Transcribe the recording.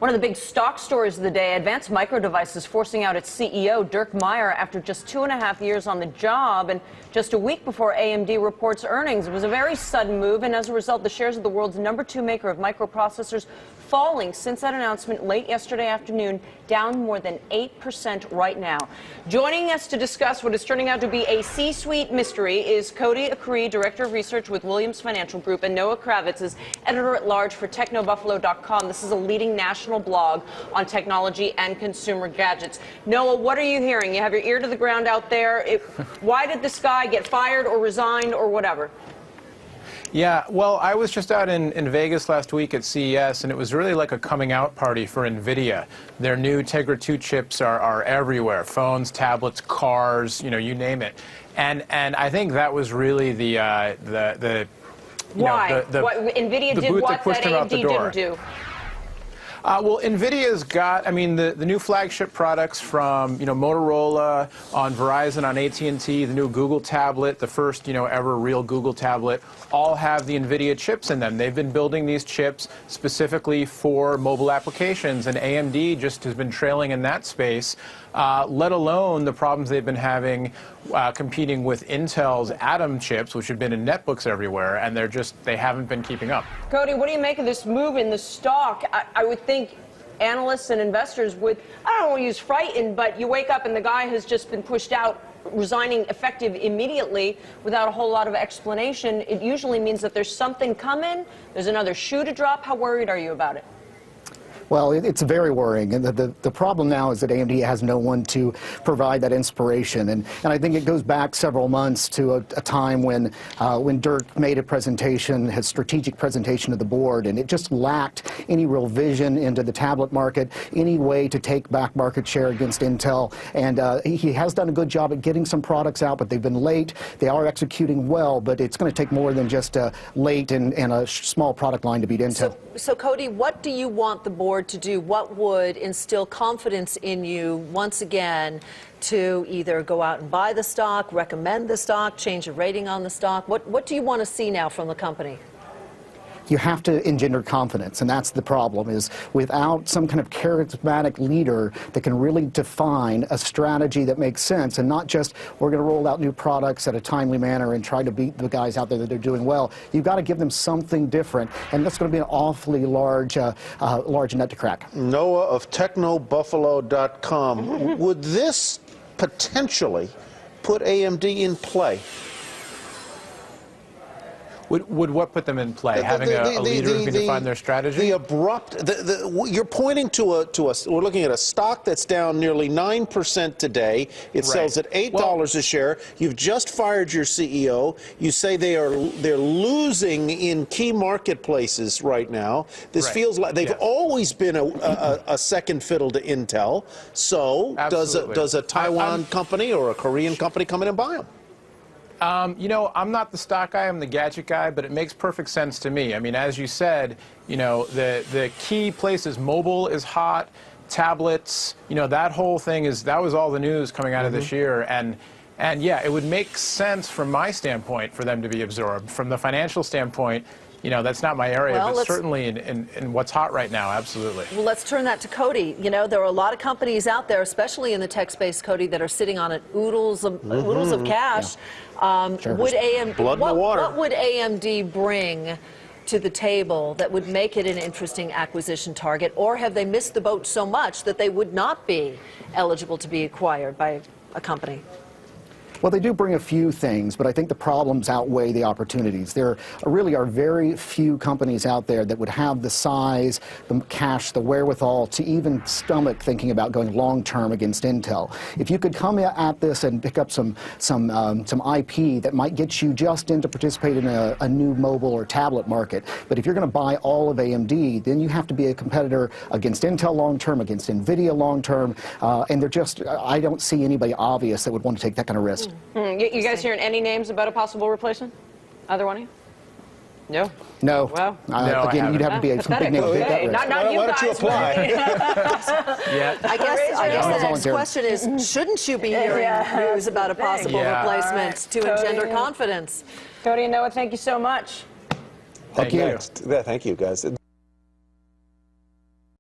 One of the big stock stories of the day, Advanced Micro Devices forcing out its CEO, Dirk Meyer, after just 2.5 years on the job. And just a week before AMD reports earnings, it was a very sudden move. And as a result, the shares of the world's #2 maker of microprocessors falling since that announcement late yesterday afternoon, down more than 8% right now. Joining us to discuss what is turning out to be a C-suite mystery is Cody Akri, Director of Research with Williams Financial Group, and Noah Kravitz is Editor-at-Large for TechnoBuffalo.com. This is a leading national blog on technology and consumer gadgets. Noah, what are you hearing? You have your ear to the ground out there. Why did this guy get fired or resigned or whatever? Yeah, well, I was just out in Vegas last week at CES, and it was really like a coming out party for NVIDIA. Their new Tegra 2 chips are everywhere: phones, tablets, cars, you name it. And I think that was really the why? NVIDIA did what that AMD didn't do? Well, NVIDIA's got, the new flagship products from, Motorola, on Verizon, on AT&T, the new Google tablet, the first, ever real Google tablet, all have the NVIDIA chips in them. They've been building these chips specifically for mobile applications, and AMD just has been trailing in that space, let alone the problems they've been having competing with Intel's Atom chips, which have been in netbooks everywhere, and they haven't been keeping up. Cody, what do you make of this move in the stock? I would think analysts and investors would, I don't want to use frightened, but you wake up and the guy has just been pushed out, resigning effective immediately without a whole lot of explanation. It usually means that there's something coming, there's another shoe to drop. How worried are you about it? Well, it's very worrying, and the problem now is that AMD has no one to provide that inspiration, and I think it goes back several months to a time when Dirk made a presentation, his strategic presentation to the board, and it just lacked any real vision into the tablet market, any way to take back market share against Intel, and he has done a good job at getting some products out, but they've been late. They are executing well, but it's going to take more than just late and a small product line to beat Intel. So Cody, what do you want the board to do? What would instill confidence in you once again to either go out and buy the stock, recommend the stock, change the rating on the stock? What do you want to see now from the company? You have to engender confidence, and that's the problem, is without some kind of charismatic leader that can really define a strategy that makes sense, and not just we're going to roll out new products at a timely manner and try to beat the guys out there that are doing well. You've got to give them something different, and that's going to be an awfully large nut to crack. Noah of TechnoBuffalo.com. Would this potentially put AMD in play? Would what put them in play? Having a leader who can define their strategy? The abrupt, you're pointing to we're looking at a stock that's down nearly 9% today. It sells at $8 a share. You've just fired your CEO. You say they're losing in key marketplaces right now. This feels like they've always been a second fiddle to Intel. So does a Taiwan company or a Korean company come in and buy them? I'm not the stock guy, I'm the gadget guy, but it makes perfect sense to me. As you said, the key places, mobile is hot, tablets, that whole thing that was all the news coming out of this year. And yeah, it would make sense from my standpoint for them to be absorbed. From the financial standpoint, that's not my area, but certainly in what's hot right now, absolutely. Well, let's turn that to Cody. There are a lot of companies out there, especially in the tech space, Cody, that are sitting on oodles of cash. Would AMD, what would AMD bring to the table that would make it an interesting acquisition target, or have they missed the boat so much that they would not be eligible to be acquired by a company? Well, they do bring a few things, but I think the problems outweigh the opportunities. There really are very few companies out there that would have the size, the cash, the wherewithal to even stomach thinking about going long-term against Intel. If you could come at this and pick up some IP that might get you just in to participate in a new mobile or tablet market, but if you're going to buy all of AMD, then you have to be a competitor against Intel long-term, against NVIDIA long-term, and I don't see anybody obvious that would want to take that kind of risk. You guys hearing any names about a possible replacement? Either one of you? No. No. Well, no, again, you'd have to be a big name to take that risk. Not you Why guys. don't you apply? I guess the next question is, shouldn't you be hearing news about a possible replacement to engender confidence? Cody and Noah, thank you so much. Thank you. Thank you, guys.